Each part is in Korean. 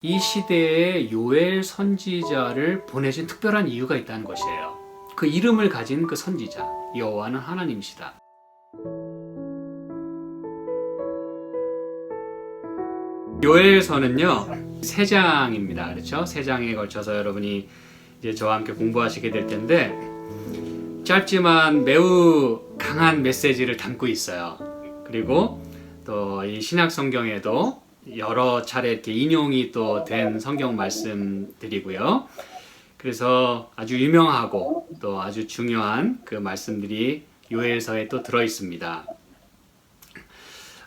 이 시대에 요엘 선지자를 보내신 특별한 이유가 있다는 것이에요. 그 이름을 가진 그 선지자, 여호와는 하나님이시다. 요엘서는요, 세 장입니다. 그렇죠? 세 장에 걸쳐서 여러분이 이제 저와 함께 공부하시게 될 텐데, 짧지만 매우 강한 메시지를 담고 있어요. 그리고 또 이 신약 성경에도 여러 차례 이렇게 인용이 또 된 성경 말씀들이고요. 그래서 아주 유명하고 또 아주 중요한 그 말씀들이 요엘서에 또 들어 있습니다.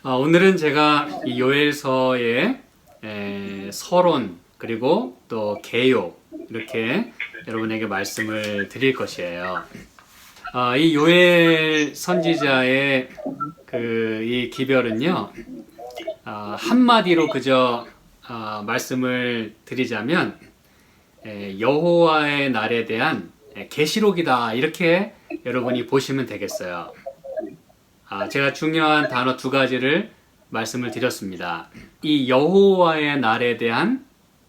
오늘은 제가 이 요엘서의 서론 그리고 또 개요 이렇게 여러분에게 말씀을 드릴 것이에요. 이 요엘 선지자의 이 기별은요, 한마디로 그저 말씀을 드리자면 여호와의 날에 대한 계시록이다, 이렇게 여러분이 보시면 되겠어요. 제가 중요한 단어 두 가지를 말씀을 드렸습니다. 이 여호와의 날에 대한,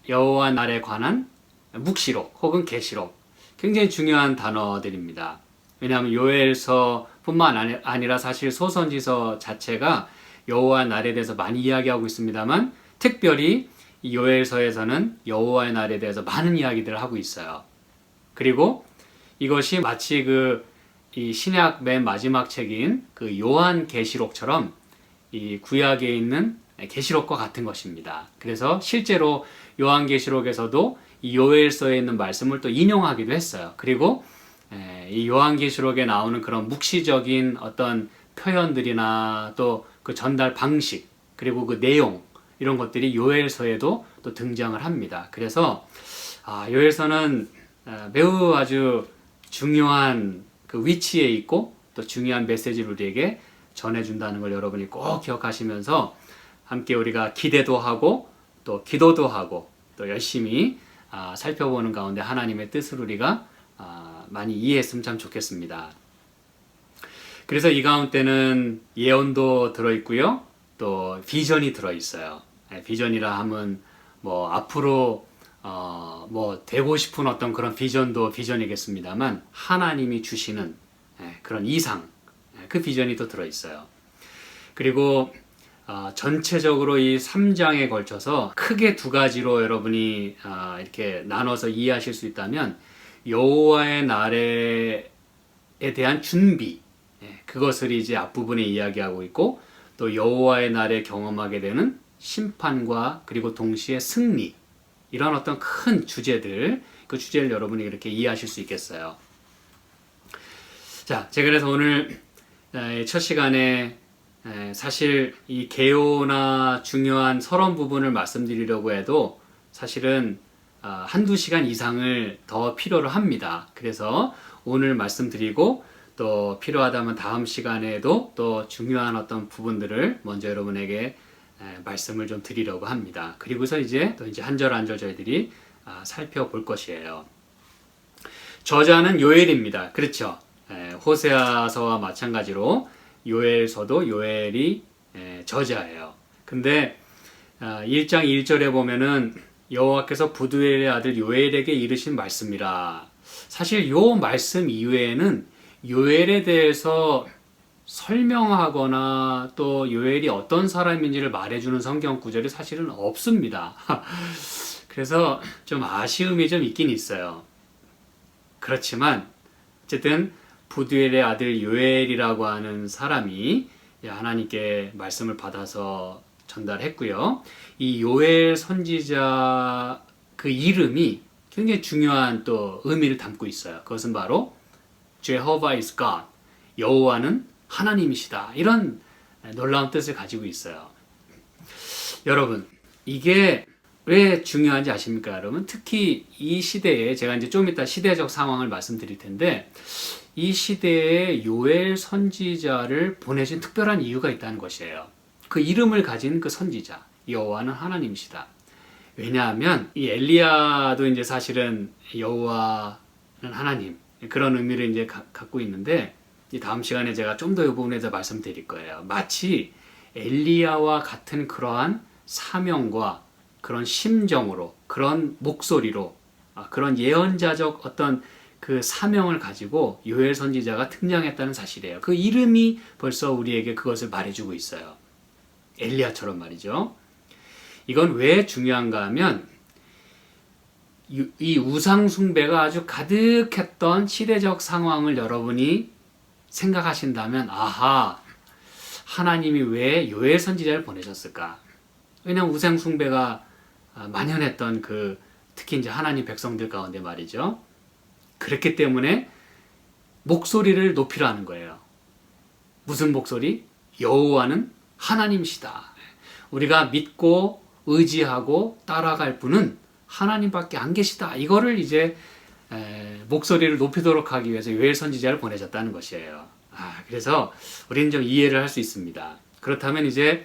여호와 날에 관한 묵시록 혹은 계시록, 굉장히 중요한 단어들입니다. 왜냐하면 요엘서뿐만 아니라 사실 소선지서 자체가 여호와 날에 대해서 많이 이야기하고 있습니다만, 특별히 이 요엘서에서는 여호와의 날에 대해서 많은 이야기들을 하고 있어요. 그리고 이것이 마치 이 신약 맨 마지막 책인 그 요한계시록처럼 이 구약에 있는 계시록과 같은 것입니다. 그래서 실제로 요한계시록에서도 이 요엘서에 있는 말씀을 또 인용하기도 했어요. 그리고 이 요한계시록에 나오는 그런 묵시적인 어떤 표현들이나 또 그 전달 방식, 그리고 그 내용, 이런 것들이 요엘서에도 또 등장을 합니다. 그래서 요엘서는 매우 아주 중요한 그 위치에 있고 또 중요한 메시지를 우리에게 전해준다는 걸 여러분이 꼭 기억하시면서 함께 우리가 기대도 하고 또 기도도 하고 또 열심히 살펴보는 가운데 하나님의 뜻을 우리가 많이 이해했으면 참 좋겠습니다. 그래서 이 가운데는 예언도 들어있고요, 또 비전이 들어있어요. 비전이라 하면 뭐 앞으로 뭐 되고 싶은 어떤 그런 비전도 비전이겠습니다만, 하나님이 주시는 그런 이상, 그 비전이 또 들어있어요. 그리고 전체적으로 이 3장에 걸쳐서 크게 두 가지로 여러분이 이렇게 나눠서 이해하실 수 있다면, 여호와의 날에 대한 준비, 그것을 이제 앞부분에 이야기하고 있고, 또 여호와의 날에 경험하게 되는 심판과 그리고 동시에 승리, 이런 어떤 큰 주제들, 그 주제를 여러분이 이렇게 이해하실 수 있겠어요. 자, 제가 그래서 오늘 첫 시간에 사실 이 개요나 중요한 서론 부분을 말씀드리려고 해도 사실은 한두 시간 이상을 더 필요로 합니다. 그래서 오늘 말씀드리고 또 필요하다면 다음 시간에도 또 중요한 어떤 부분들을 먼저 여러분에게 말씀을 좀 드리려고 합니다. 그리고서 이제 한 절 한 절 저희들이 살펴볼 것이에요. 저자는 요엘입니다. 그렇죠? 호세아서와 마찬가지로 요엘서도 요엘이 저자예요. 근데 1장 1절에 보면은 여호와께서 부두엘의 아들 요엘에게 이르신 말씀이라. 사실 요 말씀 이외에는 요엘에 대해서 설명하거나 또 요엘이 어떤 사람인지를 말해주는 성경 구절이 사실은 없습니다. 그래서 좀 아쉬움이 좀 있긴 있어요. 그렇지만 어쨌든 부두엘의 아들 요엘이라고 하는 사람이 하나님께 말씀을 받아서 전달했고요. 이 요엘 선지자 그 이름이 굉장히 중요한 또 의미를 담고 있어요. 그것은 바로 Jehovah is God, 여호와는 하나님이시다, 이런 놀라운 뜻을 가지고 있어요. 여러분, 이게 왜 중요한지 아십니까? 여러분, 특히 이 시대에, 제가 이제 좀 이따 시대적 상황을 말씀드릴 텐데, 이 시대에 요엘 선지자를 보내신 특별한 이유가 있다는 것이에요. 그 이름을 가진 그 선지자, 여호와는 하나님이시다. 왜냐하면 이 엘리야도 이제 사실은 여호와는 하나님, 그런 의미를 이제 갖고 있는데, 이 다음 시간에 제가 좀 더 이 부분에 대해서 말씀드릴 거예요. 마치 엘리야와 같은 그러한 사명과 그런 심정으로, 그런 목소리로, 그런 예언자적 어떤 그 사명을 가지고 요엘 선지자가 등장했다는 사실이에요. 그 이름이 벌써 우리에게 그것을 말해주고 있어요. 엘리야처럼 말이죠. 이건 왜 중요한가 하면 이 우상 숭배가 아주 가득했던 시대적 상황을 여러분이 생각하신다면 아하, 하나님이 왜 요엘 선지자를 보내셨을까? 왜냐하면 우상 숭배가 만연했던 그 특히 이제 하나님 백성들 가운데 말이죠. 그렇기 때문에 목소리를 높이라는 거예요. 무슨 목소리? 여호와는 하나님이시다. 우리가 믿고 의지하고 따라갈 분은 하나님밖에 안 계시다. 이거를 이제 목소리를 높이도록 하기 위해서 요엘 선지자를 보내셨다는 것이에요. 그래서 우리는 좀 이해를 할 수 있습니다. 그렇다면 이제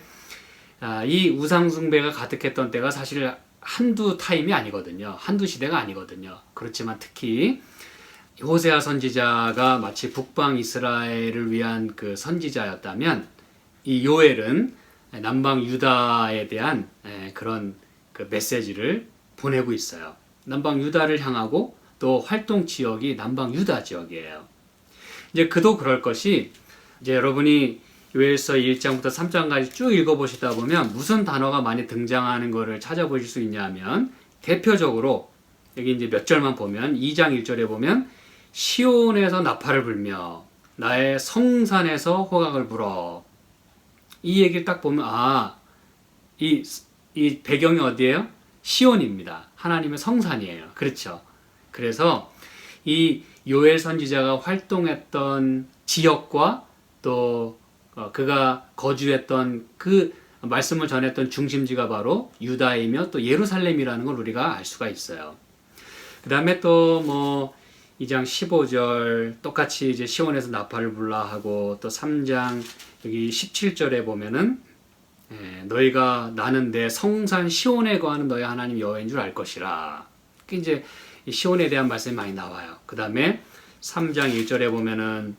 이 우상 숭배가 가득했던 때가 사실 한두 타임이 아니거든요. 한두 시대가 아니거든요. 그렇지만 특히 호세아 선지자가 마치 북방 이스라엘을 위한 그 선지자였다면 이 요엘은 남방 유다에 대한 그런 그 메시지를 보내고 있어요. 남방 유다를 향하고 또 활동 지역이 남방 유다 지역이에요. 이제 그도 그럴 것이 이제 여러분이 요엘서 1장부터 3장까지 쭉 읽어보시다 보면 무슨 단어가 많이 등장하는 것을 찾아보실 수 있냐면 대표적으로 여기 이제 몇 절만 보면 2장 1절에 보면 시온에서 나팔을 불며 나의 성산에서 호각을 불어 이 얘기를 딱 보면 이 배경이 어디예요? 시온입니다. 하나님의 성산이에요. 그렇죠. 그래서 이 요엘 선지자가 활동했던 지역과 또 그가 거주했던 그 말씀을 전했던 중심지가 바로 유다이며 또 예루살렘이라는 걸 우리가 알 수가 있어요. 그 다음에 또 뭐 2장 15절 똑같이 이제 시온에서 나팔을 불라 하고 또 3장 여기 17절에 보면은 너희가 나는 내 성산 시온에 거하는 너희 하나님 여호와인 줄 알 것이라. 이제 시온에 대한 말씀이 많이 나와요. 그 다음에 3장 1절에 보면은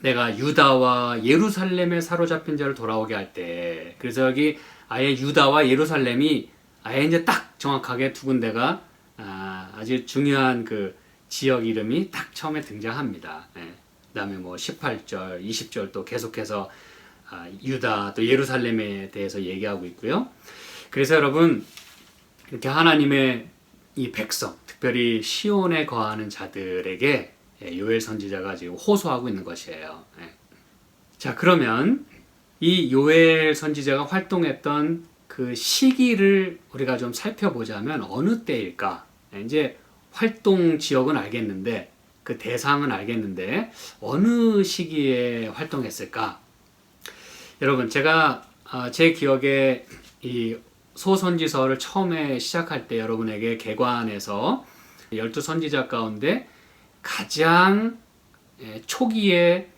내가 유다와 예루살렘에 사로잡힌 자를 돌아오게 할 때, 그래서 여기 아예 유다와 예루살렘이 아예 이제 딱 정확하게 두 군데가 아주 중요한 그 지역 이름이 딱 처음에 등장합니다. 그 다음에 뭐 18절, 20절 또 계속해서 유다 또 예루살렘에 대해서 얘기하고 있고요. 그래서 여러분 이렇게 하나님의 이 백성, 특별히 시온에 거하는 자들에게 요엘 선지자가 지금 호소하고 있는 것이에요. 자, 그러면 이 요엘 선지자가 활동했던 그 시기를 우리가 좀 살펴보자면 어느 때일까? 이제 활동 지역은 알겠는데 그 대상은 알겠는데 어느 시기에 활동했을까? 여러분 제가 제 기억에 이 소선지서를 처음에 시작할 때 여러분에게 개관해서 12선지자 가운데 가장 초기에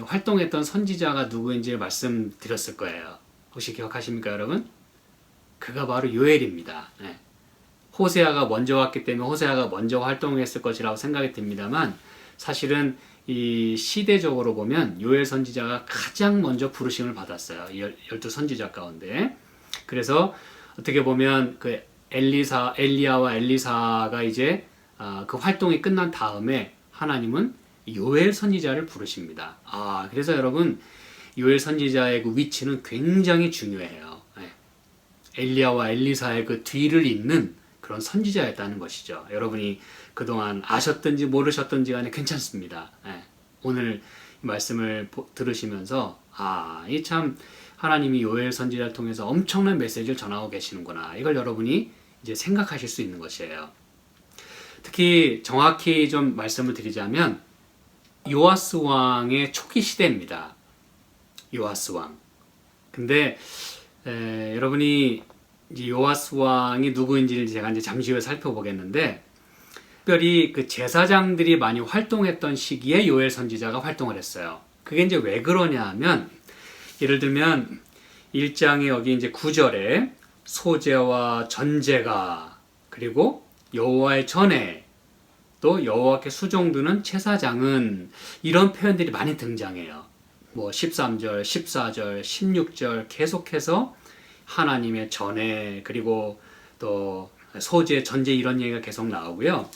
활동했던 선지자가 누구인지 말씀드렸을 거예요. 혹시 기억하십니까 여러분? 그가 바로 요엘입니다. 호세아가 먼저 왔기 때문에 호세아가 먼저 활동했을 것이라고 생각이 듭니다만 사실은 이 시대적으로 보면 요엘 선지자가 가장 먼저 부르심을 받았어요. 12선지자 가운데. 그래서 어떻게 보면 그 엘리야와 엘리사가 이제 그 활동이 끝난 다음에 하나님은 요엘 선지자를 부르십니다. 그래서 여러분 요엘 선지자의 그 위치는 굉장히 중요해요. 엘리야와 엘리사의 그 뒤를 잇는 그런 선지자였다는 것이죠. 여러분이 그동안 아셨든지 모르셨든지 간에 괜찮습니다. 오늘 이 말씀을 들으시면서 이 참 하나님이 요엘 선지자를 통해서 엄청난 메시지를 전하고 계시는구나. 이걸 여러분이 이제 생각하실 수 있는 것이에요. 특히 정확히 좀 말씀을 드리자면 요아스 왕의 초기 시대입니다. 요아스 왕. 근데 여러분이 이제 요아스 왕이 누구인지를 제가 이제 잠시 후에 살펴보겠는데 특별히 그 제사장들이 많이 활동했던 시기에 요엘 선지자가 활동을 했어요. 그게 이제 왜 그러냐 하면 예를 들면 1장에 여기 이제 9절에 소제와 전제가 그리고 여호와의 전에 또 여호와께 수종드는 제사장은 이런 표현들이 많이 등장해요. 뭐 13절, 14절, 16절 계속해서 하나님의 전에 그리고 또 소재, 전제 이런 얘기가 계속 나오고요.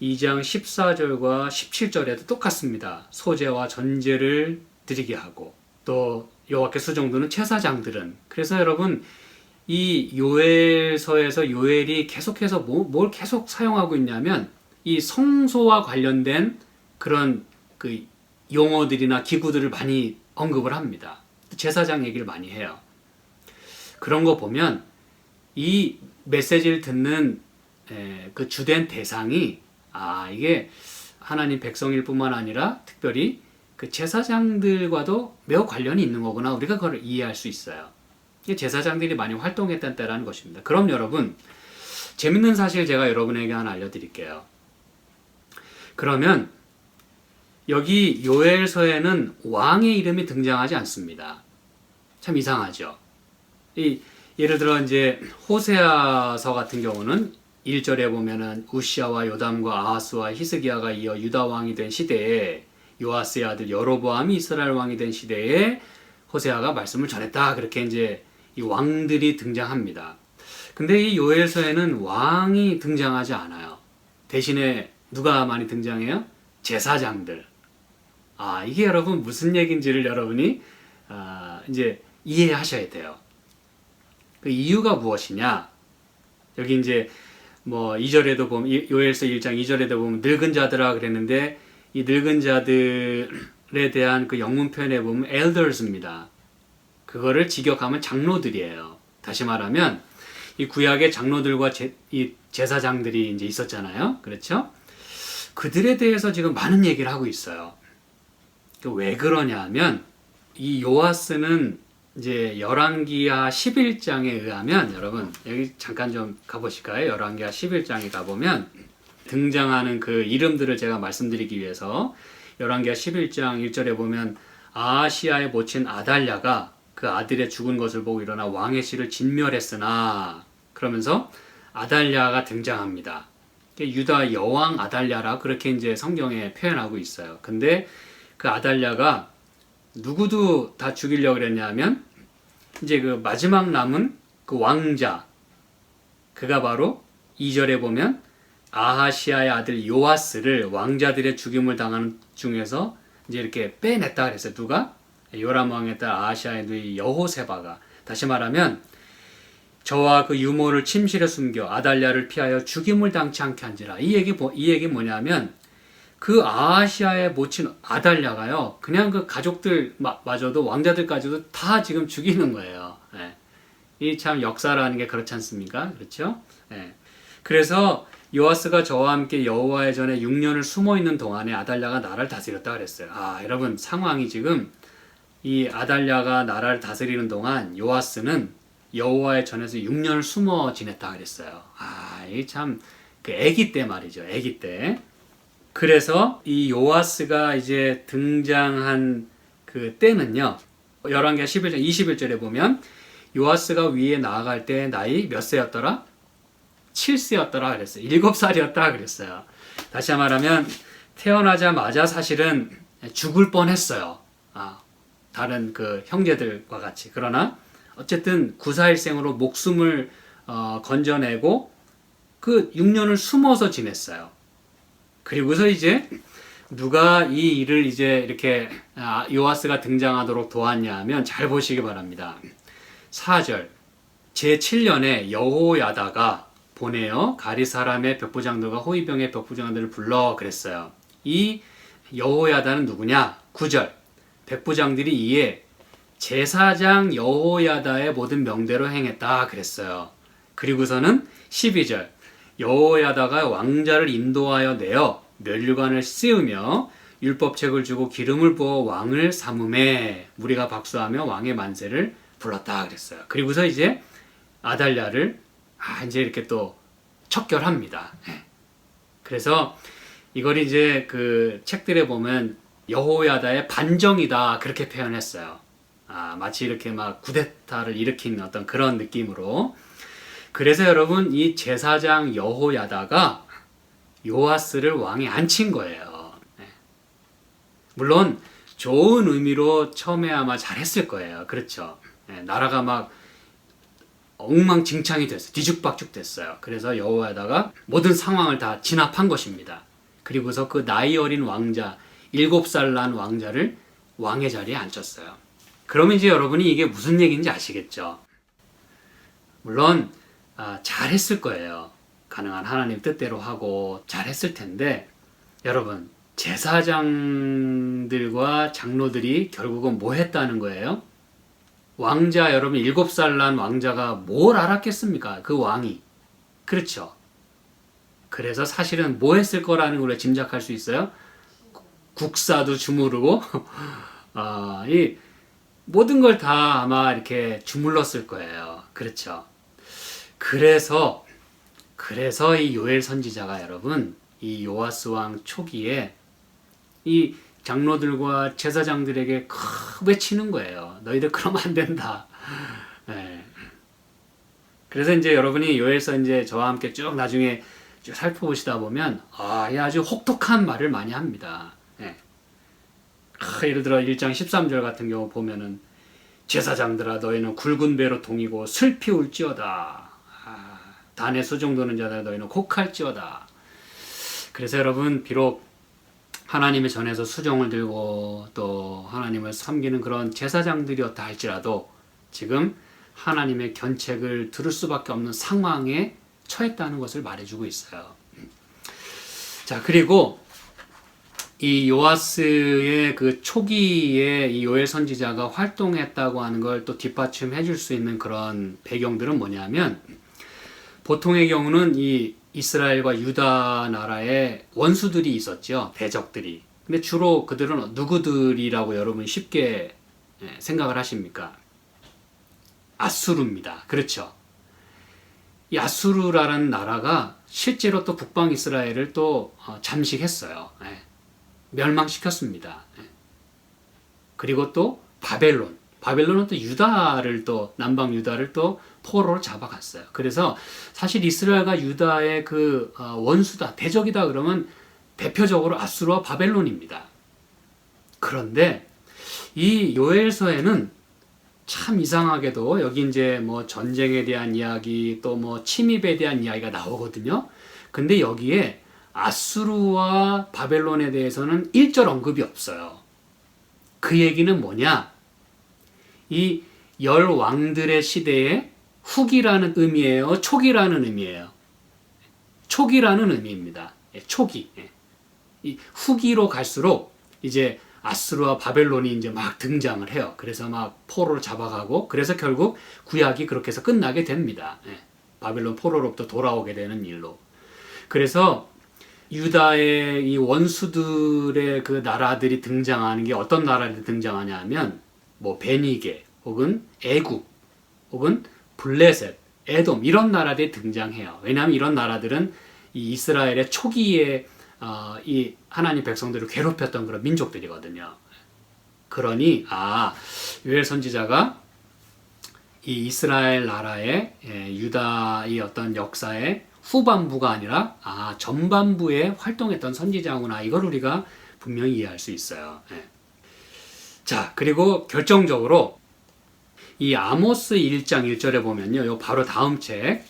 2장 14절과 17절에도 똑같습니다. 소재와 전제를 드리게 하고 또 여호와께 수종드는 제사장들은 그래서 여러분 이 요엘서에서 요엘이 계속해서 뭘 계속 사용하고 있냐면 이 성소와 관련된 그런 그 용어들이나 기구들을 많이 언급을 합니다. 제사장 얘기를 많이 해요. 그런 거 보면 이 메시지를 듣는 그 주된 대상이 이게 하나님 백성일 뿐만 아니라 특별히 그 제사장들과도 매우 관련이 있는 거구나. 우리가 그걸 이해할 수 있어요. 제사장들이 많이 활동했던 때라는 것입니다. 그럼 여러분, 재밌는 사실 제가 여러분에게 하나 알려드릴게요. 그러면 여기 요엘서에는 왕의 이름이 등장하지 않습니다. 참 이상하죠. 예를 들어 이제 호세아서 같은 경우는 1절에 보면은 우시아와 요담과 아하스와 히스기야가 이어 유다 왕이 된 시대에 요아스의 아들 여로보암이 이스라엘 왕이 된 시대에 호세아가 말씀을 전했다. 그렇게 이제 이 왕들이 등장합니다. 근데 이 요엘서에는 왕이 등장하지 않아요. 대신에 누가 많이 등장해요? 제사장들. 이게 여러분 무슨 얘기인지를 여러분이 이제 이해하셔야 돼요. 그 이유가 무엇이냐? 여기 이제 뭐 2절에도 보면 요엘서 1장 2절에도 보면 늙은 자들아 그랬는데 이 늙은 자들에 대한 그 영문 표현에 보면 elders입니다. 그거를 직역하면 장로들이에요. 다시 말하면 이 구약의 장로들과 이 제사장들이 이제 있었잖아요. 그렇죠? 그들에 대해서 지금 많은 얘기를 하고 있어요. 왜 그러냐 하면 이 요아스는 이제 열왕기하 11장에 의하면 여러분 여기 잠깐 좀 가보실까요? 열왕기하 11장에 가보면 등장하는 그 이름들을 제가 말씀드리기 위해서 열왕기하 11장 1절에 보면 아하시아의 모친 아달랴가 그 아들의 죽은 것을 보고 일어나 왕의 씨를 진멸했으나 그러면서 아달랴가 등장합니다. 유다 여왕 아달랴라 그렇게 이제 성경에 표현하고 있어요. 근데 그 아달랴가 누구도 다 죽이려고 그랬냐면 이제 그 마지막 남은 그 왕자 그가 바로 2절에 보면 아하시아의 아들 요아스를 왕자들의 죽임을 당하는 중에서 이제 이렇게 빼냈다 그랬어요. 누가? 요람 왕의 딸 아하시아의 누이 여호세바가. 다시 말하면 저와 그 유모를 침실에 숨겨 아달랴를 피하여 죽임을 당치 않게 한지라. 이 얘기 뭐냐면 그 아하시아의 모친 아달랴가요. 그냥 그 가족들 마저도 왕자들까지도 다 지금 죽이는 거예요. 이 참 역사라는 게 그렇지 않습니까? 그렇죠? 그래서 요아스가 저와 함께 여호와의 전에 6년을 숨어 있는 동안에 아달랴가 나라를 다스렸다 그랬어요. 여러분 상황이 지금 이 아달랴가 나라를 다스리는 동안 요아스는 여호와의 전에서 6년을 숨어 지냈다 그랬어요. 이 참 그 아기 때 말이죠. 아기 때. 그래서 이 요아스가 이제 등장한 그 때는요. 열왕기하 11장 21절에 보면 요아스가 위에 나아갈 때 나이 몇 세였더라? 7세였더라 그랬어요. 7살이었다 그랬어요. 다시 말하면 태어나자마자 사실은 죽을 뻔했어요. 다른 그 형제들과 같이. 그러나 어쨌든 구사일생으로 목숨을 건져내고 그 6년을 숨어서 지냈어요. 그리고서 이제 누가 이 일을 이제 이렇게 요아스가 등장하도록 도왔냐 하면 잘 보시기 바랍니다. 4절 제7년에 여호야다가 보내어 가리 사람의 벽부장들과 호위병의 벽부장들을 불러 그랬어요. 이 여호야다는 누구냐? 9절 백부장들이 이에 제사장 여호야다의 모든 명대로 행했다 그랬어요. 그리고서는 12절 여호야다가 왕자를 인도하여 내어 멸류관을 씌우며 율법책을 주고 기름을 부어 왕을 삼음에 무리가 박수하며 왕의 만세를 불렀다 그랬어요. 그리고서 이제 아달랴를 이제 이렇게 또 척결합니다. 그래서 이걸 이제 그 책들에 보면 여호야다의 반정이다 그렇게 표현했어요. 마치 이렇게 막 쿠데타를 일으킨 어떤 그런 느낌으로. 그래서 여러분 이 제사장 여호야다가 요아스를 왕에 앉힌 거예요. 물론 좋은 의미로 처음에 아마 잘했을 거예요. 그렇죠. 나라가 막 엉망진창이 됐어요. 뒤죽박죽 됐어요. 그래서 여호와에다가 모든 상황을 다 진압한 것입니다. 그리고서 그 나이 어린 왕자, 7살 난 왕자를 왕의 자리에 앉혔어요. 그러면 이제 여러분이 이게 무슨 얘기인지 아시겠죠? 물론 잘했을 거예요. 가능한 하나님 뜻대로 하고 잘했을 텐데, 여러분, 제사장들과 장로들이 결국은 뭐 했다는 거예요? 왕자, 여러분 7살 난 왕자가 뭘 알았겠습니까? 그 왕이. 그렇죠. 그래서 사실은 뭐 했을 거라는 걸 짐작할 수 있어요? 국사도 주무르고 이 모든 걸 다 아마 이렇게 주물렀을 거예요. 그렇죠. 그래서 이 요엘 선지자가 여러분, 이 요아스 왕 초기에 이 장로들과 제사장들에게 외치는 거예요. 너희들 그러면 안 된다. 네. 그래서 이제 여러분이 요엘서 이제 저와 함께 쭉 나중에 쭉 살펴보시다 보면 아주 혹독한 말을 많이 합니다. 네. 예를 들어 1장 13절 같은 경우 보면은 제사장들아 너희는 굵은 배로 동이고 슬피 울지어다. 단에 수종도는 자들아 너희는 곡할지어다. 그래서 여러분, 비록 하나님의 전에서 수종을 들고 또 하나님을 섬기는 그런 제사장들이었다 할지라도 지금 하나님의 견책을 들을 수밖에 없는 상황에 처했다는 것을 말해주고 있어요. 자, 그리고 이 요아스의 그 초기에 이 요엘 선지자가 활동했다고 하는 걸 또 뒷받침해 줄 수 있는 그런 배경들은 뭐냐면, 보통의 경우는 이 이스라엘과 유다 나라의 원수들이 있었죠. 대적들이. 근데 주로 그들은 누구들이라고 여러분 쉽게 생각을 하십니까? 아수르입니다. 그렇죠. 이 아수르라는 나라가 실제로 또 북방 이스라엘을 또 잠식했어요. 멸망시켰습니다. 그리고 또 바벨론은 또 유다를 또 남방 유다를 또 포로로 잡아갔어요. 그래서 사실 이스라엘과 유다의 그 원수다, 대적이다 그러면 대표적으로 아수르와 바벨론입니다. 그런데 이 요엘서에는 참 이상하게도 여기 이제 뭐 전쟁에 대한 이야기 또 뭐 침입에 대한 이야기가 나오거든요. 근데 여기에 아수르와 바벨론에 대해서는 일절 언급이 없어요. 그 얘기는 뭐냐? 이 10왕들의 시대에 후기라는 의미예요? 초기라는 의미예요? 초기라는 의미입니다. 초기. 이 후기로 갈수록 이제 아수르와 바벨론이 이제 막 등장을 해요. 그래서 막 포로를 잡아가고, 그래서 결국 구약이 그렇게 해서 끝나게 됩니다. 바벨론 포로로부터 돌아오게 되는 일로. 그래서 유다의 이 원수들의 그 나라들이 등장하는 게 어떤 나라들이 등장하냐 하면, 뭐 베니게 혹은 애굽 혹은 블레셋, 에돔 이런 나라들이 등장해요. 왜냐하면 이런 나라들은 이 이스라엘의 초기에 이 하나님 백성들을 괴롭혔던 그런 민족들이거든요. 그러니 요엘 선지자가 이 이스라엘 나라의 유다의 어떤 역사의 후반부가 아니라 전반부에 활동했던 선지자구나, 이걸 우리가 분명히 이해할 수 있어요. 자, 그리고 결정적으로 이 아모스 1장 1절에 보면요, 요 바로 다음 책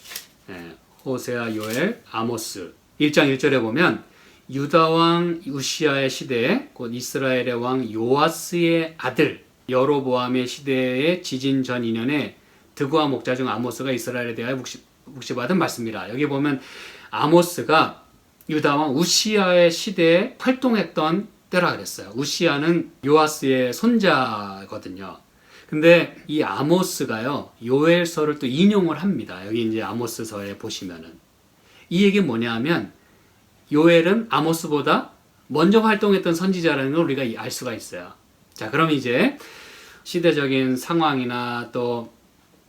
호세아, 요엘, 아모스 1장 1절에 보면 유다 왕 우시아의 시대에 곧 이스라엘의 왕 요아스의 아들 여로보암의 시대의 지진 전 2년에 드고와 목자 중 아모스가 이스라엘에 대하여 묵시받은 말씀이라. 여기 보면 아모스가 유다 왕 우시아의 시대에 활동했던 때라 그랬어요. 우시아는 요아스의 손자거든요. 근데 이 아모스가요, 요엘서를 또 인용을 합니다. 여기 이제 아모스서에 보시면은. 이 얘기는 뭐냐 하면, 요엘은 아모스보다 먼저 활동했던 선지자라는 걸 우리가 알 수가 있어요. 자, 그럼 이제 시대적인 상황이나 또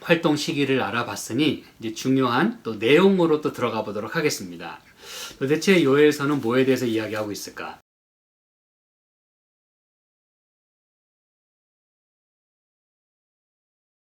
활동 시기를 알아봤으니 이제 중요한 또 내용으로 또 들어가 보도록 하겠습니다. 도대체 요엘서는 뭐에 대해서 이야기하고 있을까?